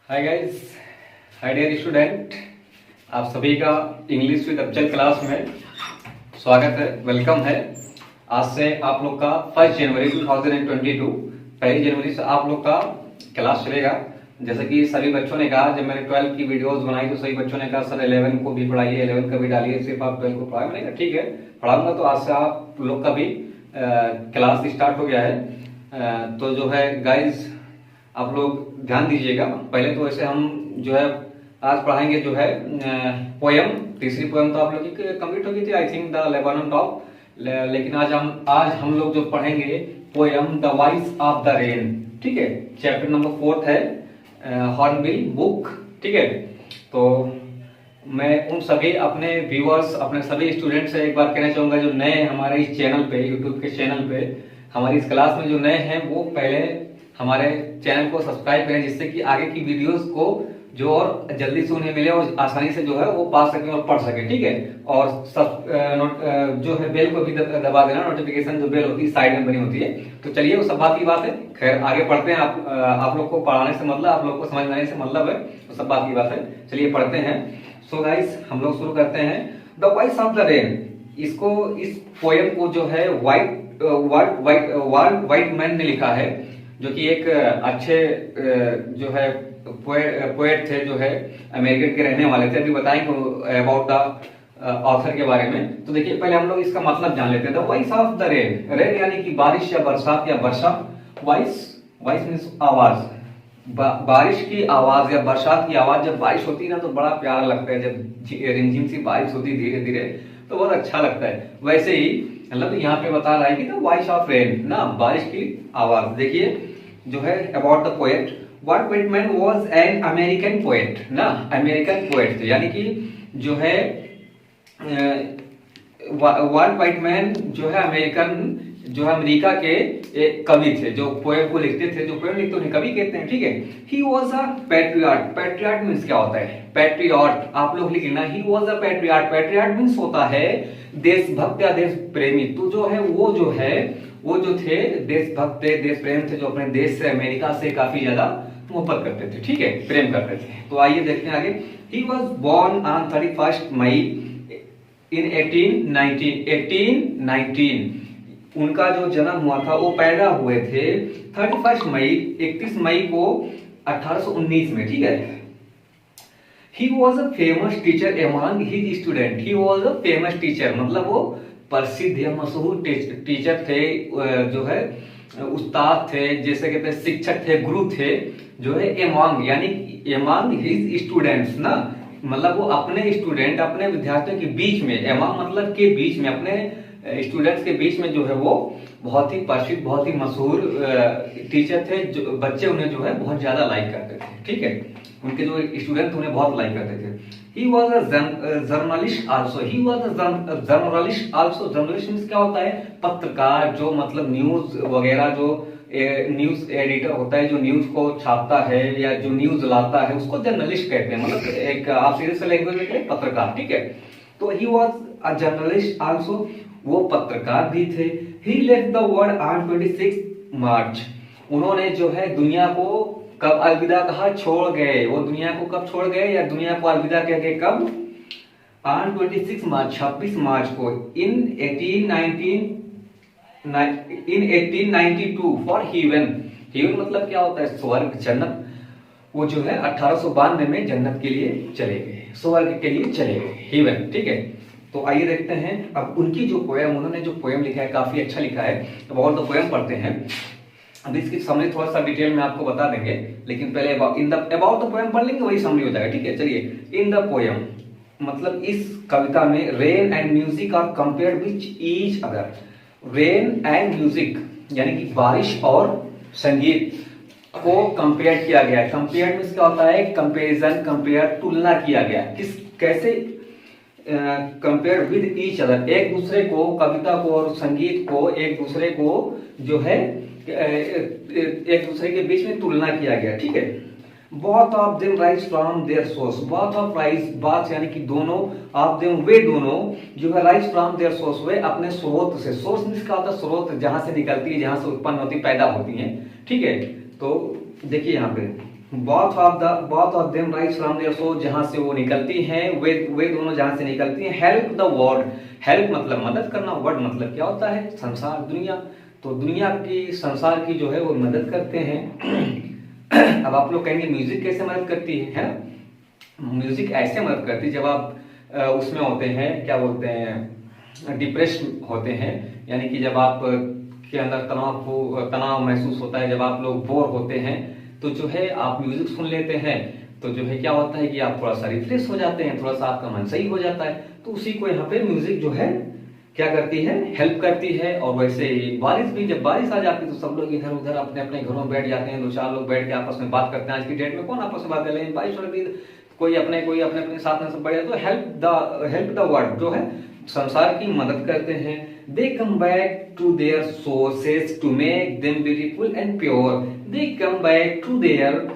हाय guys, hi dear student. आप सभी का इंग्लिश विद अफजल क्लास में स्वागत है, वेलकम है। आज से आप लोग का 1 जनवरी 2022 पहली जनवरी से आप लोग का क्लास चलेगा। जैसे कि सभी बच्चों ने कहा, जब मैंने 12 की वीडियोस बनाई तो सभी बच्चों ने कहा सर 11 को भी पढ़ाइए, 11 का भी डालिए, सिर्फ आप 12 को पढ़ाए। मैंने कहा ठीक है पढ़ाऊंगा। तो आज से आप लोग का भी क्लास स्टार्ट हो गया है। तो जो है गाइज आप लोग ध्यान दीजिएगा। पहले तो वैसे हम जो है आज पढ़ाएंगे जो है पोयम। तीसरी पोयम तो आप लोग की कंप्लीट हो गई थी, I think the Lebanon top. लेकिन आज हम लोग जो पढ़ेंगे poem the voice of the rain. ठीक है, चैप्टर नंबर 4 है हॉर्नबिल बुक। ठीक है, तो मैं उन सभी अपने व्यूअर्स, अपने सभी स्टूडेंट से एक बार कहना चाहूंगा जो नए हमारे इस चैनल पे, यूट्यूब के चैनल पे हमारी इस क्लास में जो नए हैं वो पहले हमारे चैनल को सब्सक्राइब करें, जिससे कि आगे की वीडियोस को जो और जल्दी से उन्हें मिले और आसानी से जो है वो पा सके और पढ़ सके। ठीक है, और जो है बेल को भी दबा देना, नोटिफिकेशन जो बेल होती है साइड में बनी होती है। तो चलिए वो सब बात की बात है, खैर आगे पढ़ते हैं। आप लोग को पढ़ाने से मतलब, आप लोग को समझ में आने से मतलब है, तो सब बात की बात है। चलिए पढ़ते हैं। सो गाइस हम लोग शुरू करते हैं the voice of the rain. इस पोएम को जो है वाइट मैन ने लिखा है, जो कि एक अच्छे जो है पोएट थे, जो है अमेरिकन के रहने वाले थे। अभी बताएंगे अबाउट द ऑथर के बारे में। तो देखिए पहले हम लोग इसका मतलब जान लेते हैं। The voice of the rain, rain यानी कि बारिश या बरसात या वर्षा। वॉइस मीन्स आवाज, बारिश की आवाज या बरसात की आवाज। जब बारिश होती है ना तो बड़ा प्यारा लगता है, जब रिमझिम सी बारिश होती है धीरे धीरे तो बहुत अच्छा लगता है। वैसे ही मतलब यहाँ पे बता रहा है कि द वॉइस ऑफ रेन ना, बारिश की आवाज। देखिए जो है about the poet, Walt Whitman was an American poet ना, अमेरिकन पोएट थे। यानी कि जो है वॉल्ट व्हिटमैन जो है अमेरिकन, जो है अमेरिका के एक कवि थे, जो पोएम को लिखते थे। जो पोएम लिखते उन्हें कवि कहते हैं। ठीक है, he was a patriot. Patriot means क्या होता है? पैट्रियट आप लोग लिख लेना, he was a patriot. Patriot means होता है देशभक्त या देश प्रेमी। तो जो है वो जो थे देशभक्त थे, देश प्रेम थे, जो अपने देश से, अमेरिका से काफी ज्यादा मोहब्बत करते थे। ठीक है, प्रेम करते थे। तो आइए देखते हैं आगे। ही वॉज बोर्न ऑन 31 मई इन 1819। उनका जो जन्म हुआ था, वो पैदा हुए थे 31 मई, 31 मई को 1819 में। ठीक है, he was a famous teacher among his student. He was a famous teacher मतलब वो प्रसिद्ध या मशहूर टीचर थे, जो है उस्ताद थे, जैसे कहते हैं शिक्षक थे, गुरु थे। जो है एमंग यानी एमंग हिज स्टूडेंट्स ना, मतलब वो अपने स्टूडेंट, अपने विद्यार्थियों के बीच में, एमंग मतलब के बीच में, अपने स्टूडेंट्स के बीच में जो है वो बहुत ही प्रसिद्ध, बहुत ही मशहूर टीचर थे। जो बच्चे उन्हें जो है बहुत ज्यादा लाइक करते थे। ठीक है, उनके जो स्टूडेंट उन्हें बहुत लाइक करते थे। He was a journalist also. He was a journalist also. Journalist means क्या होता है? पत्रकार, जो मतलब न्यूज वगैरह, जो न्यूज एडिटर होता है, जो न्यूज को छापता है या जो न्यूज लाता है, उसको जर्नलिस्ट कहते हैं। मतलब एक आप सीरियस लैंग्वेज में कहें पत्रकार। ठीक है, तो he was a journalist also, वो पत्रकार भी थे। He left the world on 26 मार्च। उन्होंने जो है दुनिया को कब अलविदा कहा? छोड़ गए। वो दुनिया को कब छोड़ गए या दुनिया को अलविदा कह गए? कब? ऑन 26 मार्च, 26 मार्च को इन 1892 फॉर हेवन। हेवन मतलब क्या होता है? स्वर्ग, जन्नत। वो जो है 1892 में जन्नत के लिए चले गए, स्वर्ग के लिए चले गए, हेवन। ठीक है, तो आइए देखते हैं अब उनकी जो पोएम, उन्होंने जो पोएम लिखा है काफी अच्छा लिखा है। तो बहुत तो पोएम पढ़ते हैं। अब इसकी समरी थोड़ा सा डिटेल में आपको बता देंगे, लेकिन पहले अबाउट द पोएम पढ़ लेंगे, वही समरी हो जाएगा। ठीक है, चलिए। इन द पोएम मतलब इस कविता में rain and music are compared with each other. Rain and music यानी कि बारिश और संगीत को कंपेयर किया गया है। कंपेयर मींस क्या होता है? कंपैरिजन, कंपेयर, तुलना किया गया। किस कैसे? कंपेयर विद ईच अदर, एक दूसरे को, कविता को और संगीत को एक दूसरे को जो है एक दूसरे के बीच में तुलना किया गया। ठीक है, both of them rise from their source. Both of rise, बात यानी कि दोनों, ऑफ देम वे दोनों जो है राइज फ्रॉम देयर सोर्स, वे अपने स्रोत से। सोर्स मींस क्या होता है? स्रोत, जहां से निकलती है, जहां से उत्पन्न होती, पैदा होती है। ठीक है, तो देखिए यहाँ पे both of them rise from their source, जहां से वो निकलती हैं, वे दोनों जहां से निकलती हैं। हेल्प द वर्ल्ड, हेल्प मतलब मदद करना, वर्ड मतलब क्या होता है, संसार, दुनिया। तो दुनिया की, संसार की जो है वो मदद करते हैं। अब आप लोग कहेंगे म्यूजिक कैसे मदद करती है ना? म्यूजिक ऐसे मदद करती है जब आप उसमें होते हैं, क्या बोलते हैं, डिप्रेशन होते हैं, यानी कि जब आप के अंदर तनाव महसूस होता है, जब आप लोग बोर होते हैं, तो जो है आप म्यूजिक सुन लेते हैं, तो जो है क्या होता है कि आप थोड़ा सा रिफ्रेश हो जाते हैं, थोड़ा सा आपका मन सही हो जाता है। तो उसी को यहाँ पे म्यूजिक जो है क्या करती है, हेल्प करती है। और वैसे ही बारिश भी, जब बारिश आ जाती है तो सब लोग इधर उधर अपने अपने घरों में बैठ जाते हैं, 2-4 लोग बैठ के आपस में बात करते हैं। आज की डेट में कौन आपस में बात कर रहे हैं, बारिश हो रही, कोई अपने साथ में सब बैठ जाते। तो हेल्प द वर्ल्ड जो है संसार की मदद करते हैं। They come back to their sources to make them beautiful and pure. They come back to their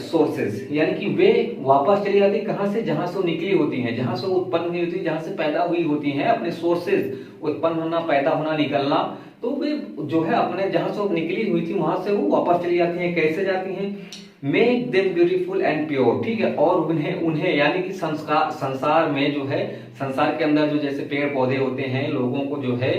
sources, यानी कि वे वापस चली जाती कहां से, जहां से वो निकली होती हैं, जहां से वो उत्पन्न हुई होती है, जहां से पैदा हुई होती हैं। अपने सोर्सेज, उत्पन्न होना, पैदा होना, निकलना, तो वे जो है अपने जहां से वो निकली हुई थी वहां से वो वापस चली जाती हैं। कैसे जाती हैं? Make them beautiful and pure, ठीक है। और उन्हें यानी कि संसार में जो है, संसार के अंदर जो जैसे पेड़ पौधे होते हैं, लोगों को जो है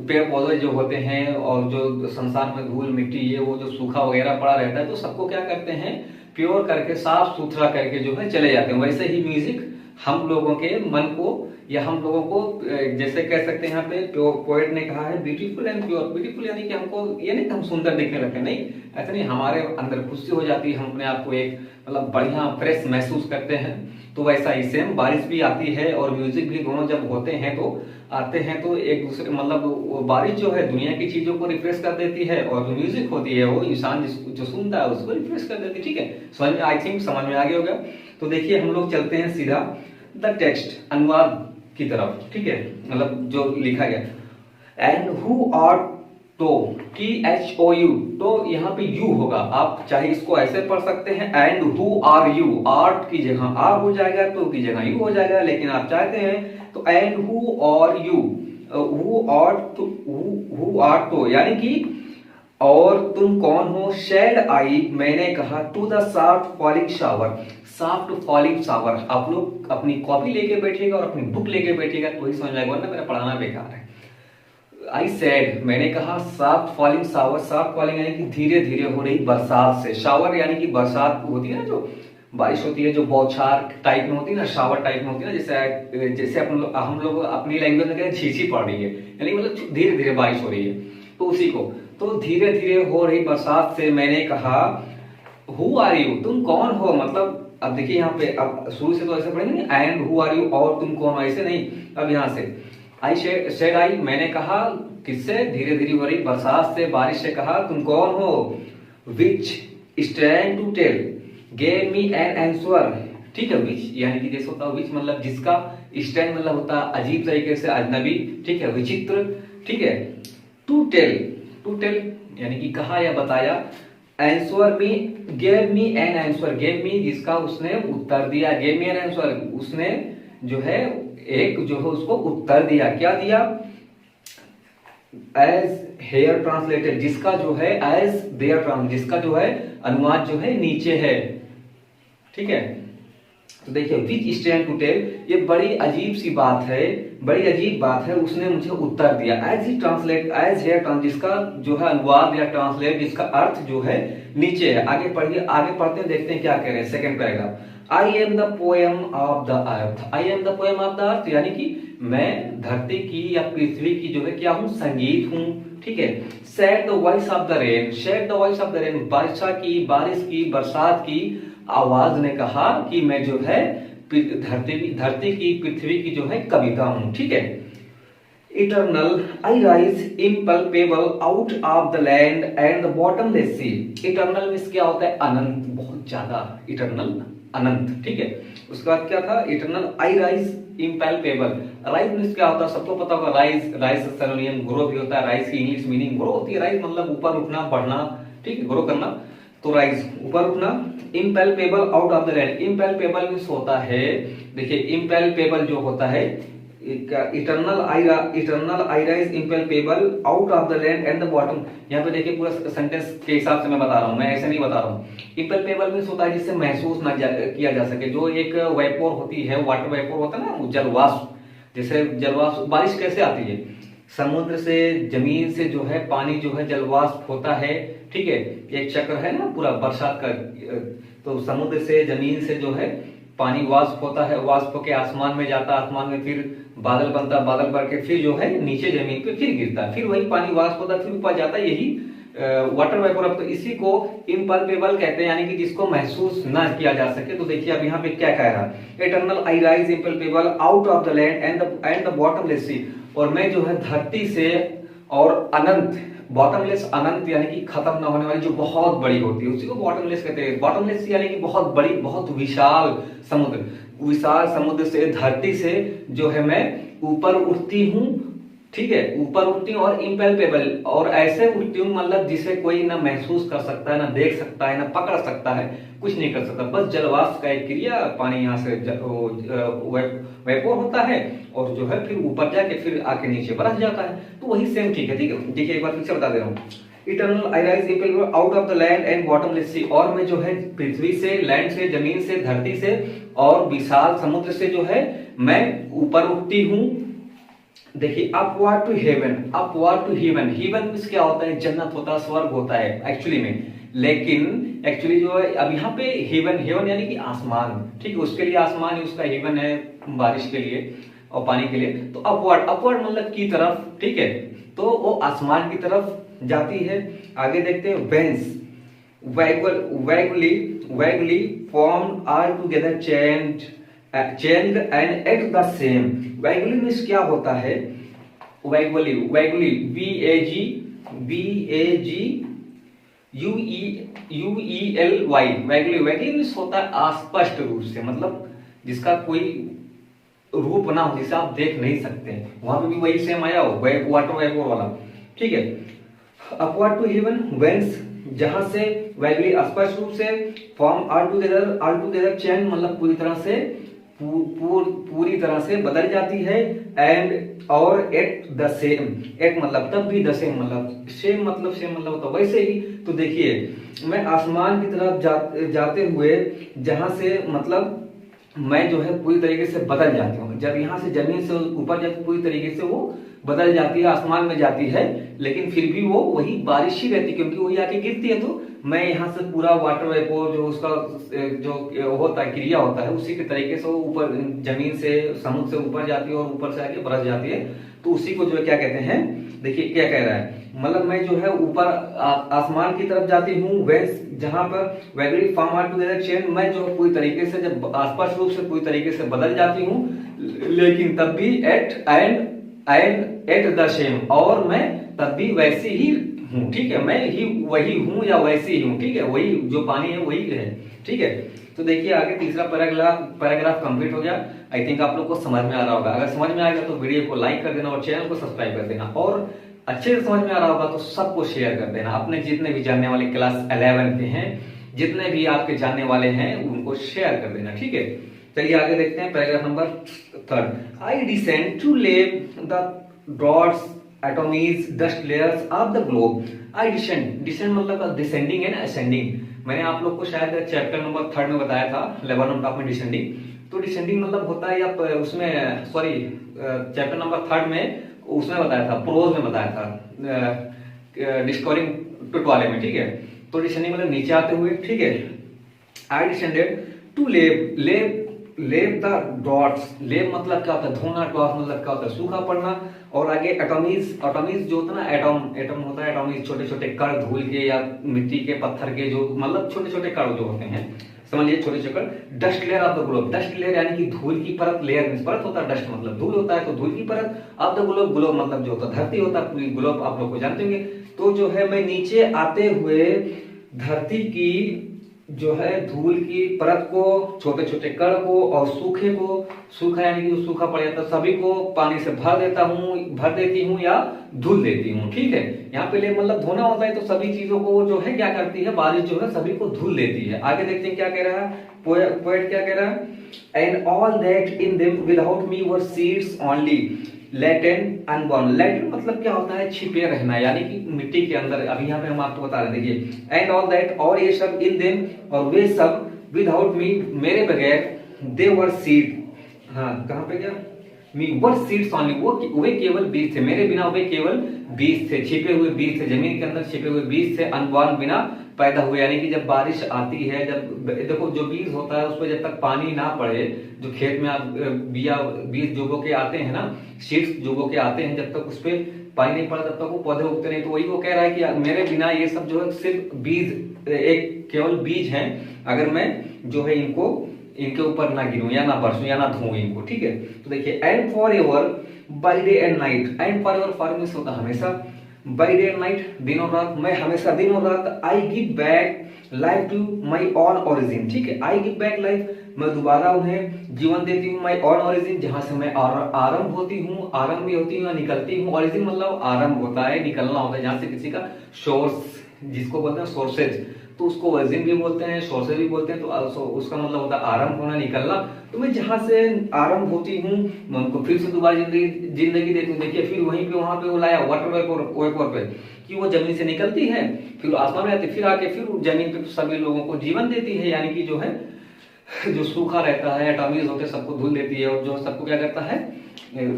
पेड़ पौधे जो होते हैं, और जो संसार में धूल मिट्टी ये वो जो सूखा वगैरह पड़ा रहता है, तो सबको क्या करते हैं, प्योर करके, साफ सुथरा करके जो है चले जाते हैं। वैसे ही म्यूजिक हम लोगों के मन को, या हम लोगों को जैसे कह सकते हैं, यहाँ पे पोएट ने कहा है ब्यूटीफुल एंड प्योर। ब्यूटीफुल यानी कि हमको ये नहीं कि हम सुंदर दिखने लगते, नहीं, ऐसा नहीं, हमारे अंदर खुशी हो जाती है, हम अपने आप को एक मतलब बढ़िया फ्रेश महसूस करते हैं। तो वैसा ही सेम बारिश भी आती है और म्यूजिक भी, दोनों जब होते हैं तो आते हैं, तो एक दूसरे मतलब बारिश जो है दुनिया की चीजों को रिफ्रेश कर देती है, और जो म्यूजिक होती है वो इंसान जो सुनता है उसको रिफ्रेश कर देती है। ठीक है, समझ में, आई थिंक समझ में आ गया होगा। तो देखिए हम लोग चलते हैं सीधा द टेक्स्ट, अनुवाद की तरफ। ठीक है, मतलब जो लिखा गया। एंड हु आर तो, THOU, तो यहाँ पे यू होगा, आप चाहे इसको ऐसे पढ़ सकते हैं, and who are you, art की जगह आर हो जाएगा, तो की जगह यू हो जाएगा, लेकिन आप चाहते हैं तो and who are you, who are तो यानी कि और तुम कौन हो। शेड आई, मैंने कहा, to the soft falling shower, soft falling shower. आप लोग अपनी कॉपी लेके बैठिएगा और अपनी बुक लेके बैठिएगा तो ही समझ आएगा, वरना मेरा पढ़ाना बेकार है। आई सेड, मैंने कहा, soft falling shower, soft falling यानी कि धीरे धीरे हो रही बरसात से। शावर यानी कि बरसात होती है ना, जो बारिश होती है, जो बौछार टाइप में होती है ना, शावर टाइप में होती है ना, जैसे हम लोग अपनी लैंग्वेज में कहते हैं छींची पड़ रही है, यानी मतलब धीरे धीरे बारिश हो रही है, तो उसी को। तो धीरे धीरे हो रही बरसात से मैंने कहा, हु आर यू, तुम कौन हो। मतलब अब देखिए यहाँ पे, अब शुरू से तो ऐसे पढ़ेंगे एंड हु आर यू, और तुम कौन हो, ऐसे नहीं। अब यहाँ से आई शेड आई, मैंने कहा, किससे, धीरे धीरे हो रही बरसात से, बारिश से कहा, तुम कौन हो। Which stand to tell, gave me an answer. ठीक है, विच यानी कि जैसे होता है विच मतलब जिसका, स्टैंड मतलब होता है अजीब तरीके से, अजनबी, ठीक है, विचित्र। ठीक है, टू टेल यानी कि कहा या बताया। Answer me, gave me an answer, gave me जिसका उसने उत्तर दिया, गेव मी एन आंसर उसने जो है एक जो है उसको उत्तर दिया। क्या दिया, एज हेयर ट्रांसलेटेड, जिसका जो है एज देयर ट्रांस, जिसका जो है अनुवाद जो है नीचे है। ठीक है, तो देखिए विच स्टैंड टू टेल, ये बड़ी अजीब सी बात है, बड़ी अजीब बात है, उसने मुझे उत्तर दिया। As he translate, as here trans, जिसका जो है अनुवाद या ट्रांसलेट, जिसका अर्थ जो है नीचे है। आगे पढ़िए, आगे पढ़ते हैं, देखते हैं क्या कह रहे हैं। Second paragraph, I am the poem of the earth, I am the poem of the earth, यानी कि मैं धरती की या पृथ्वी की जो है क्या हूं, संगीत हूं। ठीक है, said the voice of the rain, said the voice of the rain, वर्षा की, बारिश की, बरसात की आवाज ने कहा कि मैं जो है धरती की, पृथ्वी की जो है कविता हूं। ठीक है, eternal I rise impalpable out of the land and the bottomless sea. Eternal means क्या होता है, अनंत, बहुत ज्यादा, इटर्नल अनंत। ठीक है, उसके बाद क्या था, eternal I rise impalpable, rise means क्या होता है, सबको पता होगा, राइज, राइज से सिनोनिम ग्रो भी होता है, राइज की इंग्लिश मीनिंग ग्रो होती है। राइज मतलब ऊपर उठना, बढ़ना, ठीक है, ग्रो करना, तो राइज ऊपर उठना। Impalpable out of the land, impalpable means होता है, देखिए इम्पल्पेबल जो होता है eternal I rise is impalpable out of the land and the bottom. यहाँ पे देखिए पूरा सेंटेंस के हिसाब से मैं बता रहा हूँ, मैं ऐसे नहीं बता रहा हूँ। इम्पैल्पेबल मींस होता है जिससे महसूस ना किया जा सके, जो एक वेपोर होती है, वाटर वेपोर होता है ना, जलवाष्प। जैसे जलवाष्प, बारिश कैसे आती है? समुद्र से, जमीन से जो है पानी जो है जलवाष्प होता है, ठीक है, एक चक्र है ना पूरा बरसात का। तो समुद्र से, जमीन से जो है पानी वाष्प होता है, वाष्प होके आसमान में जाता है, आसमान में फिर बादल बनता है, बादल बन के फिर जो है नीचे जमीन पे फिर गिरता है, फिर वही पानी वाष्प होता है, फिर ऊपर जाता है, यही वाटर वेपर। तो इसी को इम्पल्पेबल कहते हैं, यानी कि जिसको महसूस ना किया जा सके। तो देखिए अब यहाँ पे क्या कह रहा है, eternal I rise impalpable out of the land and the bottomless sea. और मैं जो है धरती से और अनंत, बॉटमलेस अनंत यानी कि खत्म ना होने वाली, जो बहुत बड़ी होती है उसी को बॉटमलेस कहते हैं। बॉटमलेस यानी कि बहुत बड़ी, बहुत विशाल समुद्र, विशाल समुद्र से, धरती से जो है मैं ऊपर उठती हूँ, ठीक है, ऊपर उठती हूँ। और इम्पैल्पेबल, और ऐसे उठती हूँ मतलब जिसे कोई ना महसूस कर सकता है, ना देख सकता है, ना पकड़ सकता है, कुछ नहीं कर सकता। बस जलवाष्प का एक क्रिया, पानी यहाँ से वेपोर होता है और जो है फिर ऊपर जाके फिर आके नीचे बरस जाता है। तो वही सेम ठीक है, ठीक है। देखिए एक बार फिर से बता दे रहा हूँ, eternal I rise impalpable out of the land and bottomless sea. और मैं जो है पृथ्वी से, लैंड से, जमीन से, धरती से और विशाल समुद्र से जो है मैं ऊपर उठती हूँ। देखिए upward to heaven, upward to heaven. Heaven means क्या होता है? जन्नत होता है, स्वर्ग होता है एक्चुअली में। लेकिन एक्चुअली जो है अब यहाँ पे हेवन, हेवन यानी कि आसमान, ठीक है, उसके लिए आसमान है, उसका हेवन है बारिश के लिए और पानी के लिए। तो अपवर्ड, अपवर्ड मतलब की तरफ, ठीक है, तो वो आसमान की तरफ जाती है। आगे देखते हैं, whence vaguely formed are together changed and at the same. Vaguely means क्या होता है? वैगुअली, वैगुअली VAGUELY, वैगुअली। वैगुअली मींस होता है अस्पष्ट रूप से, मतलब जिसका कोई रूप ना हो, जिसे आप देख नहीं सकते। वहां पे भी वही सेम आया हो, वाटर वेपोर वाला, ठीक है। अपवर्ड टू हेवन, वेंस, जहां से वैगुअली अस्पष्ट रूप से, फॉर्म आल टुगेदर चेंज मतलब पूरी तरह से, पूरी तरह से बदल जाती है। एंड और एट द सेम, एट मतलब तब भी, द सेम मतलब सेम, मतलब सेम मतलब तो वैसे ही। तो देखिए मैं आसमान की तरफ जाते हुए, जहां से मतलब मैं जो है पूरी तरीके से बदल जाती हूँ। जब यहाँ से जमीन से ऊपर जाती पूरी तरीके से वो बदल जाती है, आसमान में जाती है, लेकिन फिर भी वो वही बारिश ही रहती है, क्योंकि वही आके गिरती है। तो मैं यहाँ से पूरा वाटर वेपोर जो उसका जो होता है, क्रिया होता है, उसी के तरीके से वो ऊपर जमीन से, समुद्र से ऊपर जाती है और ऊपर से आके बरस जाती है। तो उसी को जो है क्या कहते हैं, देखिए क्या कह रहा है, मतलब मैं जो है ऊपर आसमान की तरफ जाती हूँ, जहां पर वैगुअली फॉर्म आर टुगेदर चेंज, मैं जो पूरी तरीके से, जब आसपास रूप से पूरी तरीके से बदल जाती हूँ, लेकिन तब भी एट द सेम, और मैं तब भी वैसी ही हूँ, ठीक है, मैं ही वही हूँ या वैसी ही हूँ, ठीक है, वही जो पानी है वही है, ठीक है। तो देखिए आगे तीसरा पैराग्राफ कंप्लीट हो गया। आई थिंक आप लोग को समझ में आ रहा होगा। अगर समझ में आएगा तो वीडियो को लाइक कर देना और चैनल को सब्सक्राइब कर देना, और अच्छे से समझ में आ रहा होगा तो सबको शेयर कर देना। अपने जितने भी जानने वाले क्लास 11 के हैं, जितने भी आपके जानने वाले हैं, उनको शेयर कर देना, ठीक है। चलिए आगे देखते हैं paragraph number 3। I descend to lay the dots atomies dust layers of the globe. I descend मतलब डिसेंडिंग है ना, असेंडिंग। मैंने आप लोग को शायद चैप्टर नंबर 3 में बताया था, लेवल ऑन टॉप में डिसेंडिंग। तो डिसेंडिंग मतलब होता है, या उसमें सॉरी चैप्टर नंबर 3 में उसमें बताया था, प्रोज में बताया था, डिस्कवरिंग टूट वाले में, ठीक है। तो डिसेंडिंग मतलब नीचे आते हुए, ठीक है। आई डिसेंडेड टू लेव द डॉट्स, लेव मतलब क्या होता है, धोना, डॉट्स मतलब क्या होता है, सूखा पड़ना। और आगे एटॉमीज जो होता है ना, एटम होता है, एटॉमीज छोटे छोटे कण, धूल के या मिट्टी के, पत्थर के, जो मतलब छोटे छोटे कण जो होते हैं, समझिए छोटे छोटे कण। Dust layer of the globe, dust layer यानी कि धूल की परत, लेयर में परत होता है, डस्ट मतलब धूल होता है, तो धूल की परत ऑफ द ग्लोब, ग्लोब मतलब जो होता है धरती होता है, पूरी ग्लोब आप लोग को जानते होंगे। तो जो है मैं नीचे आते हुए धरती की जो है धूल की परत को, छोटे छोटे कण को और सूखे को, सूखा यानी कि जो सूखा पड़ जाता है सभी को पानी से भर देती हूँ या धुल देती हूँ। ठीक है, यहाँ पे ले मतलब धोना होता है तो सभी चीजों को जो है क्या करती है, बारिश जो है सभी को धुल देती है। आगे देखते हैं क्या कह रहा है पोएट क्या कह रहा है, and all that in them without me were seeds only latent unborn. Latent मतलब क्या होता है, छिपे रहना यानी कि मिट्टी के अंदर। अभी यहाँ पे हम आपको बता रहे, देखिए एंड ऑल दैट, और ये सब, इन देम और वे सब, विदाउट मी मेरे बगैर, दे वर सीड, हाँ कहाँ पे क्या, मी वर सीड्स ओनली, वो वे केवल बीज थे, मेरे बिना वे केवल बीज थे, छिपे हुए बीज थे, जमीन के अंदर छिपे हुए बीज थे, अनबॉर्न बिना पैदा हुए। यानी कि जब बारिश आती है, जब देखो जो बीज होता है उस पर जब तक पानी ना पड़े, जो खेत में आप बीज जोबो के आते हैं ना, सीड्स जोबो के आते हैं, जब तक उस पर पानी नहीं पड़ा तब तक वो पौधे उगते नहीं। तो वही वो कह रहा है कि मेरे बिना ये सब जो है सिर्फ बीज, एक केवल बीज हैं, अगर मैं जो है इनके ऊपर ना गिरूं या ना बरसूं या ना धोऊं इनको। ठीक है, तो देखिए and for ever by day and night, and for ever for means होता हमेशा, बाय डे एंड नाइट दिन और रात, मैं हमेशा दिन और रात, I give back life to my own origin. ठीक है, आई गिव बैक लाइफ, मैं दोबारा उन्हें जीवन देती हूँ, माई ऑन ओरिजिन, जहां से मैं आरंभ होती हूँ, आरंभ भी होती हूँ, निकलती हूँ। ओरिजिन मतलब आरंभ होता है, निकलना होता है, जहां से किसी का सोर्स, जिसको बोलते हैं सोर्सेज, तो उसको ओरिजिन भी बोलते हैं, सोर्सेज भी बोलते हैं। तो उसका मतलब होता है आरंभ होना, निकलना। तो मैं जहां से आरंभ होती हूँ, मैं उनको फिर से दोबारा जिंदगी देती हूँ। देखिए फिर वहीं पे वहां पे वो लाया वाटर वेपर पे, कि वो जमीन से निकलती है, फिर आसमान में आती है, फिर आके फिर जमीन पे सभी लोगों को जीवन देती है। यानी कि जो है जो सूखा रहता है, एटॉमिक होते हैं, सबको धुल देती है, और जो सबको क्या करता है,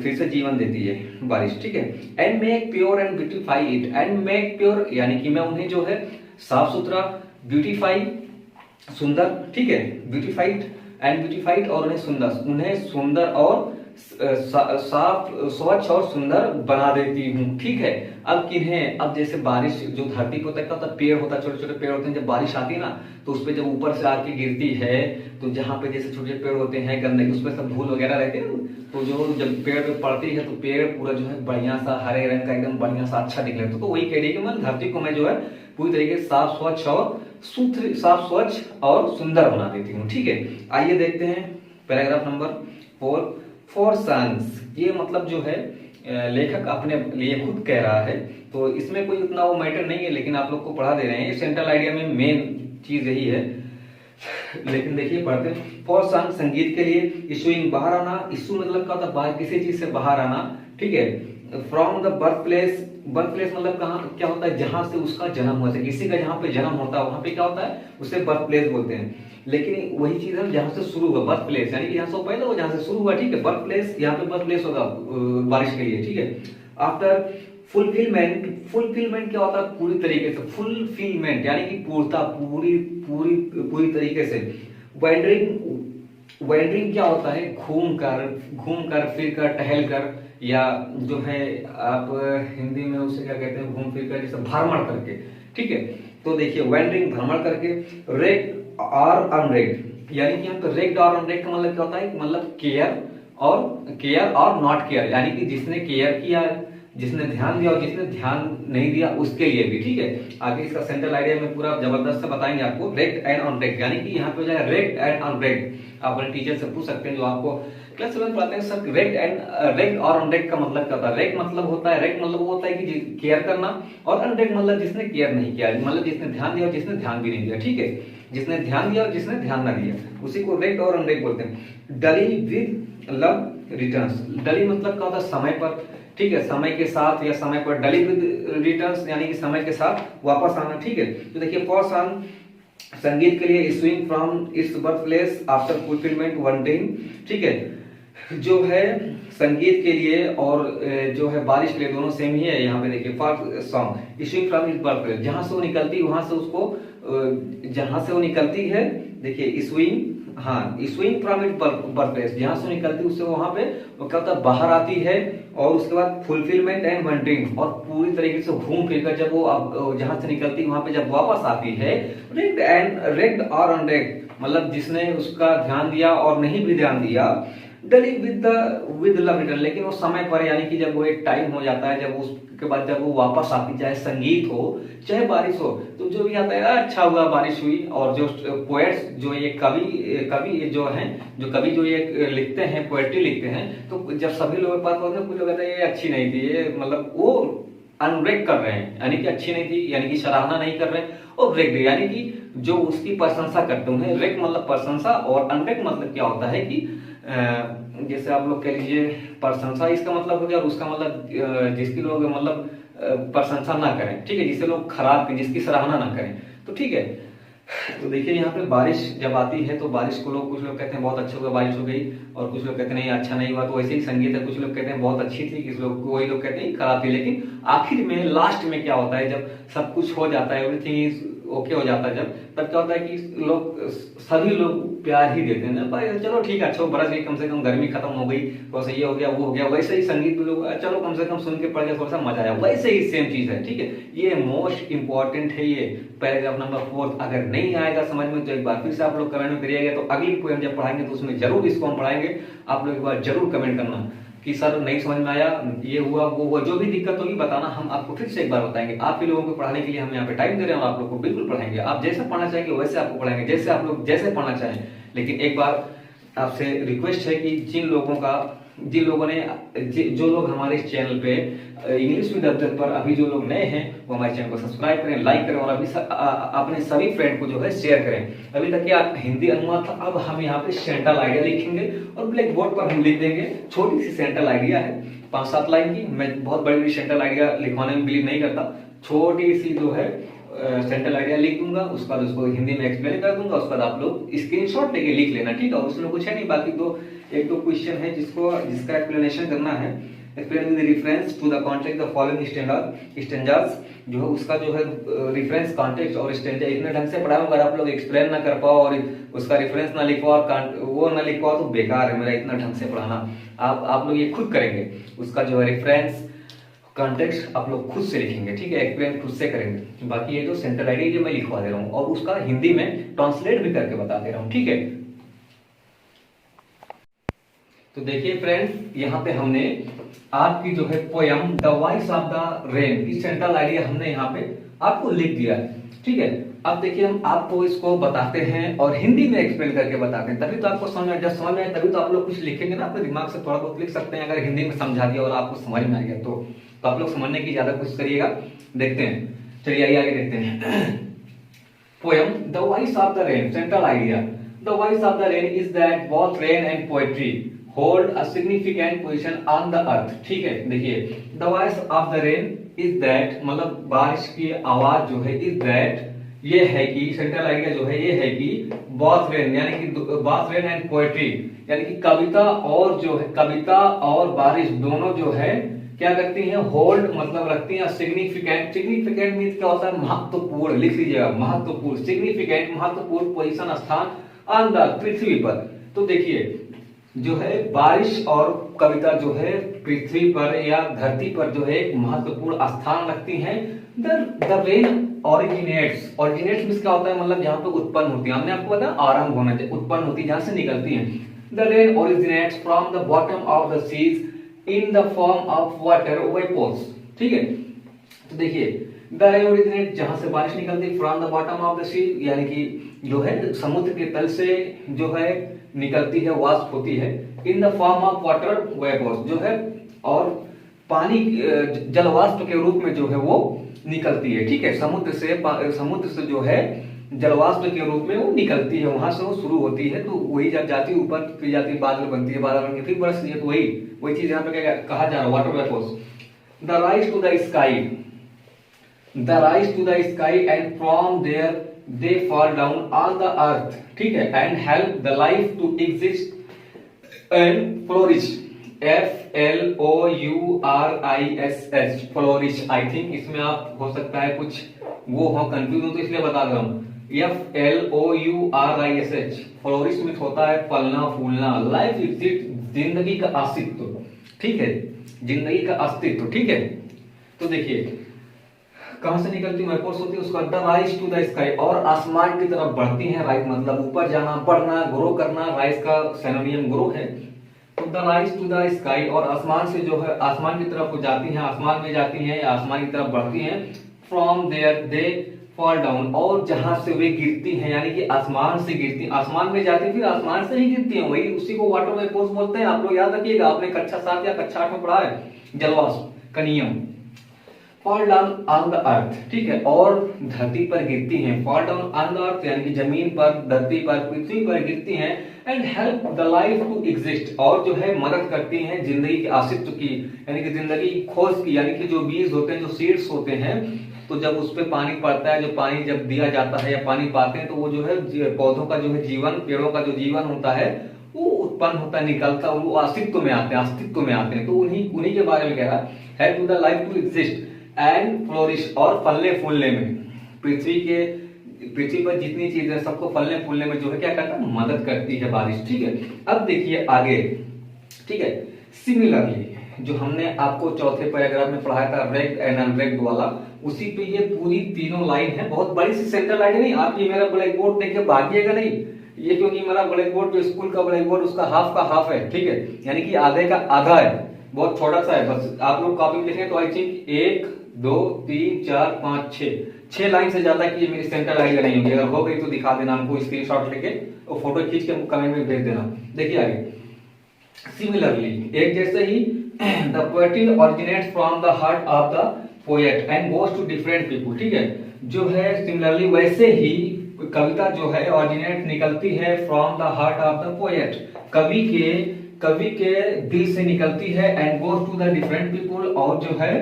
फिर से जीवन देती है बारिश। ठीक है, and make pure and beautify it, and make pure यानी कि मैं उन्हें जो है साफ सुथरा, ब्यूटीफाई सुंदर, ठीक है, ब्यूटीफाइड एंड ब्यूटीफाइड, और उन्हें सुंदर और साफ, स्वच्छ और सुंदर बना देती हूँ। ठीक है, अब किन्हें, अब जैसे बारिश जो धरती पर होता है, पेड़ होता है, छोटे छोटे पेड़ होते हैं, जब बारिश आती है ना तो उस पर जब ऊपर से आके गिरती है, तो जहाँ पे जैसे छोटे पेड़ होते हैं गंदगी, उस पर सब धूल वगैरह रहते हैं, तो जो जब पेड़ पे पड़ती है तो पेड़ पूरा जो है बढ़िया सा हरे रंग का एकदम बढ़िया सा अच्छा दिख रहा है। तो वही कह रही है कि मैं धरती को मैं जो है पूरी तरीके से साफ स्वच्छ और सुंदर बना देती हूँ। ठीक है, आइए देखते हैं पैराग्राफ नंबर 4, फॉर सन्स। ये मतलब जो है लेखक अपने लिए खुद कह रहा है, तो इसमें कोई उतना वो मैटर नहीं है, लेकिन आप लोग को पढ़ा दे रहे हैं। सेंट्रल आइडिया में मेन चीज यही है, लेकिन देखिए पढ़ते हैं। फॉर सन्स संगीत के लिए, इशूइंग बाहर आना, इशू मतलब क्या होता है, बाहर किसी चीज से बाहर आना। ठीक है, फ्रॉम द बर्थ प्लेस मतलब कहाँ क्या होता है, जहां से उसका जन्म हुआ है, किसी का जहाँ पे जन्म होता है वहां पे क्या होता है, उसे बर्थ प्लेस बोलते हैं। लेकिन वही चीज है जहां से शुरू हुआ, बर्थ प्लेस यानी कि जहां से पहले वो जहां से शुरू हुआ। ठीक है, बर्थ प्लेस, यहाँ पे बर्थ प्लेस होगा बारिश के लिए। ठीक है, आफ्टर फुलफिलमेंट क्या होता है, पूरी तरीके से, फुलफिलमेंट यानी कि पूर्णता, पूरी तरीके से। वैंडरिंग क्या होता है, घूम कर फिर कर, टहल कर, या जो है आप हिंदी में उसे क्या कहते हैं, घूम फिर कर, जैसे भ्रमण करके। ठीक है, तो देखिए वैंडरिंग भ्रमण करके, रेक्ड और अनरेक्ड, यानी कि यहाँ पे रेक्ड और अनरेक्ड का मतलब क्या होता है, मतलब केयर और नॉट केयर, यानी कि जिसने केयर किया, जिसने ध्यान दिया और जिसने ध्यान नहीं दिया उसके लिए भी। ठीक है, आगे इसका सेंट्रल आइडिया में पूरा जबरदस्त से बताएंगे आपको। रेक्ड एंड अनरेक्ड, यानी कि यहाँ पे जो है रेक्ड एंड अनरेक्ड, आप अपने टीचर से पूछ सकते हैं जो आपको क्लास 7 पढ़ाते हैं, सर रेक्ड और अनरेक्ड का मतलब क्या होता है। रेक्ड मतलब होता है, रेक्ड मतलब वो होता है कि केयर करना, और अनरेक्ड मतलब जिसने केयर नहीं किया, मतलब जिसने ध्यान दिया और जिसने ध्यान भी नहीं दिया। ठीक है, जिसने ध्यान दिया और जिसने ध्यान ना दिया, उसी को रेक्ड और अनरेक्ड बोलते हैं। डली विद लव रिटर्न्स, डली मतलब क्या होता है, समय पर। ठीक है, समय के साथ या समय पर, डली विद रिटर्न्स यानी कि समय के साथ वापस आना। ठीक है, तो देखिए फॉर सॉन्ग संगीत के लिए, issuing from its birthplace after fulfilment wandering. ठीक है, जो है संगीत के लिए और जो है बारिश के लिए दोनों सेम ही है। यहाँ पे देखिए for song issuing from its birth place, जहां से वो निकलती वहां से उसको, जहां से वो निकलती है, देखिए इशूइंग, हाँ issuing from its birth place, जहां से निकलती उससे वहां पे वो क्या होता है, बाहर आती है। और उसके बाद फुलफिलमेंट एंड वंडरिंग, और पूरी तरीके से घूम फिर कर जब वो जहां से निकलती वहां पे जब वापस आती है। रेक्ड और अनरेक्ड मतलब जिसने उसका ध्यान दिया और नहीं भी ध्यान दिया। डेली विद लव रिटर्न, लेकिन वो समय पर, यानी कि जब वो एक टाइम हो जाता है, जब उसके बाद जब वो वापस आती, चाहे संगीत हो चाहे बारिश हो, तो जो भी आता है अच्छा हुआ बारिश हुई। और जो पोएट्स, जो ये कवि जो हैं, जो कवि जो ये लिखते हैं, पोएट्री लिखते हैं, तो जब सभी लोगों के पास पहुंचते, कुछ लोग कहते हैं ये अच्छी नहीं थी, ये मतलब वो अनब्रेक कर रहे हैं, यानी कि अच्छी नहीं थी, यानी कि सराहना नहीं कर रहे हैं, और ब्रेक दे, यानी कि जो उसकी प्रशंसा करते हैं। रेक मतलब प्रशंसा, और अनब्रेक मतलब क्या होता है कि जैसे आप लोग कह लीजिए प्रशंसा इसका मतलब हो गया, और उसका मतलब जिसकी लोग मतलब प्रशंसा ना करें, ठीक है, जिसे लोग खराब, जिसकी सराहना ना करें, तो ठीक है। तो देखिए यहाँ पे बारिश जब आती है, तो बारिश को कुछ लोग कहते हैं बहुत अच्छा हुआ बारिश हो गई, और कुछ लोग कहते हैं नहीं अच्छा नहीं हुआ। तो वैसे ही संगीत है, कुछ लोग कहते हैं बहुत अच्छी थी, किसी लोग वही लोग कहते हैं खराब थी। लेकिन आखिर में लास्ट में क्या होता है, जब सब कुछ हो जाता है, एवरीथिंग ओके हो जाता है, जब तब क्या होता है कि सभी लोग प्यार ही देते हैं ना, भाई चलो ठीक है, अच्छा बरस गई, कम से कम गर्मी खत्म हो गई, थोड़ा सा ये हो गया वो हो गया। वैसे ही संगीत में लोग चलो कम से कम सुन के पढ़ गया, थोड़ा सा मजा आया, वैसे ही सेम चीज है, ठीक है। ये मोस्ट इंपॉर्टेंट है, ये पैराग्राफ नंबर 4। अगर नहीं आएगा समझ में तो एक बार फिर से आप लोग कमेंट में करिएगा, तो अगली पोएम जब पढ़ाएंगे तो उसमें जरूर इसको हम पढ़ाएंगे। आप लोग एक बार जरूर कमेंट करना कि सर नहीं समझ में आया, ये हुआ वो हुआ, जो भी दिक्कत होगी बताना, हम आपको फिर से एक बार बताएंगे। आप ही लोगों को पढ़ाने के लिए हम यहाँ पे टाइम दे रहे हैं, आप लोग को बिल्कुल पढ़ाएंगे, आप जैसे पढ़ना चाहेंगे वैसे आपको पढ़ाएंगे, जैसे आप लोग जैसे पढ़ना चाहें। लेकिन एक बार आपसे रिक्वेस्ट है कि जिन लोगों ने जो लोग हमारे इस चैनल पे इंग्लिश विद अब्जल पर अभी जो लोग नए हैं, वो हमारे चैनल को सब्सक्राइब करें, लाइक करें, और अभी अपने सभी फ्रेंड को जो है शेयर करें। अभी तक क्या हिंदी अनुवाद था, अब हम यहाँ पे सेंट्रल आइडिया लिखेंगे, और ब्लैक बोर्ड पर हम लिख देंगे। छोटी सी सेंट्रल आइडिया है, 5-7 लाइन की। मैं बहुत बड़ी सेंट्रल आइडिया लिखवाने में बिलीव नहीं करता, छोटी सी जो है सेंट्रल आइडिया लिख दूंगा, उसके बाद उसको हिंदी में एक्सप्लेन कर दूंगा, उसके बाद आप लोग स्क्रीनशॉट लेके लिख लेना, ठीक है। उसमें कुछ है नहीं, बाकी एक दो क्वेश्चन है जिसका एक्सप्लेनेशन करना है। Explain with reference to the context the following standards, जो है उसका जो है रेफरेंस, कॉन्टेक्स्ट और स्टैंडर्ड इतने ढंग से पढ़ाऊंगा, अगर आप लोग एक्सप्लेन ना कर पाओ और उसका रेफरेंस ना लिख पाओ और वो ना लिख पाओ, तो बेकार है मेरा इतना ढंग से पढ़ाना। आप लोग ये खुद करेंगे, उसका जो है रेफरेंस कॉन्टेक्स्ट आप लोग खुद से लिखेंगे, ठीक है, एक्सप्लेन खुद से करेंगे। बाकी ये जो सेंट्रल आइडिया मैं लिखवा दे रहा हूँ, और उसका हिंदी में ट्रांसलेट भी करके बता दे रहा हूँ, ठीक है। तो देखिए फ्रेंड्स, यहाँ पे हमने आपकी जो है poem the voice of the rain की सेंट्रल आइडिया हमने यहाँ पे आपको लिख दिया है, ठीक है। अब देखिए हम आपको इसको बताते हैं और हिंदी में एक्सप्लेन करके बताते हैं, तभी तो आपको समझ में, जब समझ में आए तभी तो आप लोग कुछ लिखेंगे ना, अपने दिमाग से थोड़ा बहुत लिख सकते हैं। अगर हिंदी में समझा दिया और आपको समझ में आ गया तो आप लोग समझने की ज्यादा कोशिश करिएगा। देखते हैं, चलिए आइए आगे देखते हैं। Poem the voice of the rain, central idea. The voice of the rain is that both rain and poetry hold a significant position on the earth, ठीक है। देखिए the voice of the rain is that, मतलब बारिश की आवाज जो है, is that ये है कि, सेंट्रल आइडिया जो है ये है कि बोथ रेन, यानी कि बोथ रेन एंड पोएट्री, यानी कि कविता और जो है, कविता और बारिश दोनों जो है क्या करती हैं, होल्ड मतलब रखती हैं सिग्निफिकेंट। सिग्निफिकेंट मीन्स क्या होता है, महत्वपूर्ण, लिख लीजिएगा महत्वपूर्ण, सिग्निफिकेंट महत्वपूर्ण पोजीशन, स्थान ऑन द पृथ्वी पर। तो देखिए जो है बारिश और कविता जो है पृथ्वी पर या धरती पर जो है एक महत्वपूर्ण स्थान रखती हैं। द रेन ऑरिजिनेट्स मीन्स क्या होता है, मतलब जहां पे उत्पन्न होती है, हमने आपको बताया आरंभ होना चाहिए, उत्पन्न होती है, जहां से निकलती हैं। The rain originates from the bottom of the seas in the form of water vapours, ठीक है। तो देखिए द रेन ओरिजिनेट, जहां से बारिश निकलती, from the bottom of the sea, यानी कि जो है समुद्र के तल से जो है निकलती है, वाष्प होती है। In the form of water vapours, जो है और पानी जलवाष्प के रूप में जो है वो निकलती है, ठीक है। समुद्र से जो है जलवाष्प के रूप में वो निकलती है, वहां से वो शुरू होती है, तो वही जब जाती है ऊपर, फिर जाती है बादल बनती है, बादल बन के फिर बरसती है, तो वही चीज यहाँ पे कहा जा रहा है, water vapours. The rise to the sky, the rise to the sky and from there they fall down on the earth, ठीक है, and help the life to exist and flourish. FLOURISH, flourish. I think इसमें आप हो सकता है कुछ वो हो कंफ्यूज हो, तो इसलिए बता रहा हूँ। FLOURISH, फ्लोरिश मीन्स होता है फलना फूलना। लाइफ एग्जिस्ट, जिंदगी का अस्तित्व, ठीक है, जिंदगी का अस्तित्व, ठीक है। तो देखिए कहां से निकलती है, वेपर्स होती है, उसका the rise to the sky, और आसमान की तरफ बढ़ती हैं। राइज मतलब ऊपर जाना, बढ़ना, ग्रो करना, राइज का सिनोनियम ग्रो है। To the rise to the sky, और आसमान से जो है आसमान की तरफ वो जाती हैं, आसमान में जाती हैं या आसमान की तरफ बढ़ती हैं। From there they fall down, और जहां से वे गिरती हैं, यानी कि आसमान से गिरती, आसमान में जाती फिर आसमान से ही गिरती हैं, वही उसी को वाटर वेपोर्स बोलते हैं। आप लोग याद रखिएगा, आपने कक्षा 7 या कक्षा 8 में पढ़ा है जलवाष्प का नियम। Fall down on the earth, ठीक है, और धरती पर गिरती हैं। फॉल डाउन ऑन द अर्थ यानी कि जमीन पर, धरती पर, पृथ्वी पर गिरती हैं। And help the life to exist, और जो है मदद करती हैं जिंदगी के अस्तित्व की, यानी कि जिंदगी की खोज की, यानी कि जो बीज होते हैं, जो सीड्स होते हैं, तो जब उस पर पानी पड़ता है, जो पानी जब दिया जाता है या पानी पाते हैं, तो वो जो है पौधों का जो है जीवन, पेड़ों का जो जीवन होता है वो उत्पन्न होता है, निकलता है, वो अस्तित्व में आते हैं, तो उन्हीं के बारे में कह रहा है। Help to the life to exist and flourish, और फलने फूलने में, पृथ्वी पर जितनी चीजें सबको फलने फूलने में जो है क्या करता है, मदद करती है बारिश, ठीक है। अब देखिए आगे, ठीक है। सिमिलरली, जो हमने आपको चौथे पैराग्राफ में पढ़ाया था रेक्ट एंड अनरेक्ट वाला, उसी पे ये पूरी तीनों लाइन है, बहुत बड़ी सी सेंटर लाइन है। नहीं, आप ये मेरा ब्लैक बोर्ड देख के भागिएगा नहीं, ये क्योंकि मेरा ब्लैक बोर्ड जो स्कूल का ब्लैक बोर्ड उसका हाफ का हाफ है, ठीक है, यानी कि आधे का आधा है, बहुत छोटा सा है। बस आप लोग कॉपी में लिखें तो आई थिंक 1 2 3 4 5 6 लाइन से ज्यादा की ये मेरी सेंटर लाइन नहीं होगी। अगर हो गई तो दिखा देना हमको, स्क्रीनशॉट लेके और फोटो खींच के कमेंट में भेज देना। देखिए आगे, सिमिलरली, एक जैसे ही, the poetry originates from the heart of the poet and goes to different people, ठीक है, जो है सिमिलरली वैसे ही कविता जो है ओरिजिनेट निकलती है from the heart of the poet, कवि के दिल से निकलती है, and goes to the different people, और जो है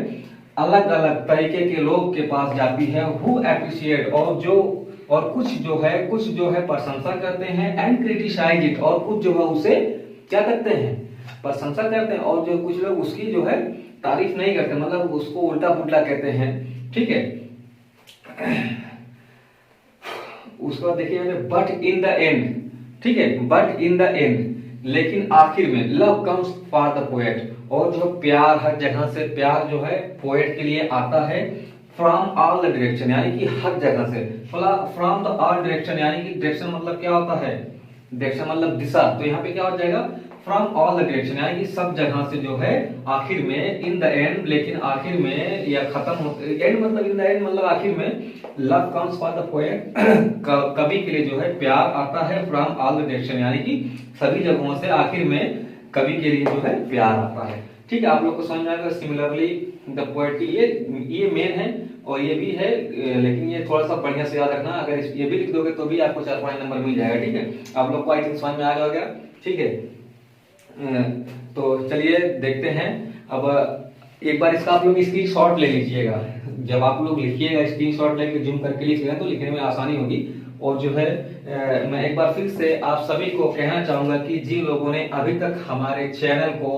अलग अलग तरीके के लोग के पास जाती है, हु एप्रिशिएट, और कुछ जो है प्रशंसा करते हैं, एंड क्रिटिसाइज इट, और कुछ जो है उसे क्या करते हैं, प्रशंसा करते हैं, और जो कुछ लोग उसकी जो है तारीफ नहीं करते, मतलब उसको उल्टा पुल्टा कहते हैं, ठीक है। उसके बाद देखिए बट इन द एंड, ठीक है, बट इन द एंड, लेकिन आखिर में, love comes for the poet, और जो प्यार, हर जगह से प्यार जो है पोएट के लिए आता है, फ्रॉम ऑल द डायरेक्शन, यानी कि हर जगह से, फ्रॉम द ऑल डायरेक्शन, यानी कि डायरेक्शन मतलब क्या होता है, डायरेक्शन मतलब दिशा, तो यहाँ पे क्या हो जाएगा, फ्रॉम ऑल द डायरेक्शन, यानी कि सब जगह से जो है आखिर में, इन द एंड, लेकिन आखिर में, या खत्म होते, एंड मतलब इन द एंड मतलब आखिर में, love comes for the poet, कवि के लिए जो है प्यार आता है, फ्रॉम ऑल द डायरेक्शन, यानी कि सभी जगहों से आखिर में कवि के लिए जो है प्यार आता है, ठीक है। आप लोग को समझ में आएगा। सिमिलरली द पोएट्री, ये मेन है और ये भी है, लेकिन ये थोड़ा सा बढ़िया से याद रखना, अगर ये भी लिख दोगे तो भी आपको 4-5 नंबर मिल जाएगा, ठीक है। आप लोग को आई थिंक समझ में आ गया, ठीक है। तो चलिए देखते हैं, अब एक बार इसका आप लोग स्क्रीनशॉट ले लीजिएगा, जब आप लोग लिखिएगा स्क्रीनशॉट लेके जूम करके लिखिएगा तो लिखने में आसानी होगी। और जो है मैं एक बार फिर से आप सभी को कहना चाहूंगा कि जिन लोगों ने अभी तक हमारे चैनल को,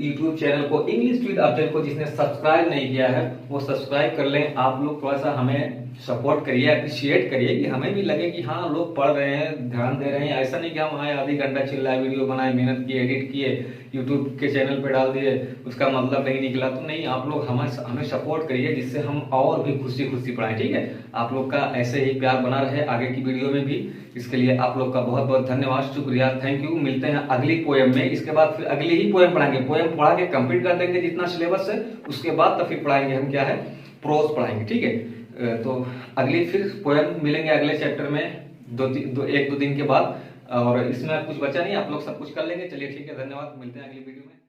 यूट्यूब चैनल को इंग्लिश विद अफजल को जिसने सब्सक्राइब नहीं किया है वो सब्सक्राइब कर लें। आप लोग थोड़ा सा हमें सपोर्ट करिए, अप्रिशिएट करिए, कि हमें भी लगे कि हाँ लोग पढ़ रहे हैं, ध्यान दे रहे हैं। ऐसा नहीं कि हम आए आधी घंटा चिल्ला वीडियो बनाए, मेहनत की, एडिट किए, यूट्यूब के चैनल पे डाल दिए, उसका मतलब नहीं निकला। तो नहीं, आप लोग हमें सपोर्ट करिए, जिससे हम और भी खुशी खुशी पढ़ाएं, ठीक है। आप लोग का ऐसे ही प्यार बना रहे आगे की वीडियो में भी, इसके लिए आप लोग का बहुत बहुत धन्यवाद, शुक्रिया, थैंक यू। मिलते हैं अगली पोएम में, इसके बाद फिर अगली ही पोएम पढ़ाएंगे, पोएम पढ़ा के कंप्लीट कर देंगे जितना सिलेबस है, उसके बाद तो फिर पढ़ाएंगे हम क्या है, प्रोज पढ़ाएंगे, ठीक है। तो अगली फिर पोएम मिलेंगे अगले चैप्टर में 1-2 दिन के बाद, और इसमें कुछ बचा नहीं, आप लोग सब कुछ कर लेंगे। चलिए ठीक है, धन्यवाद, मिलते हैं अगली वीडियो में।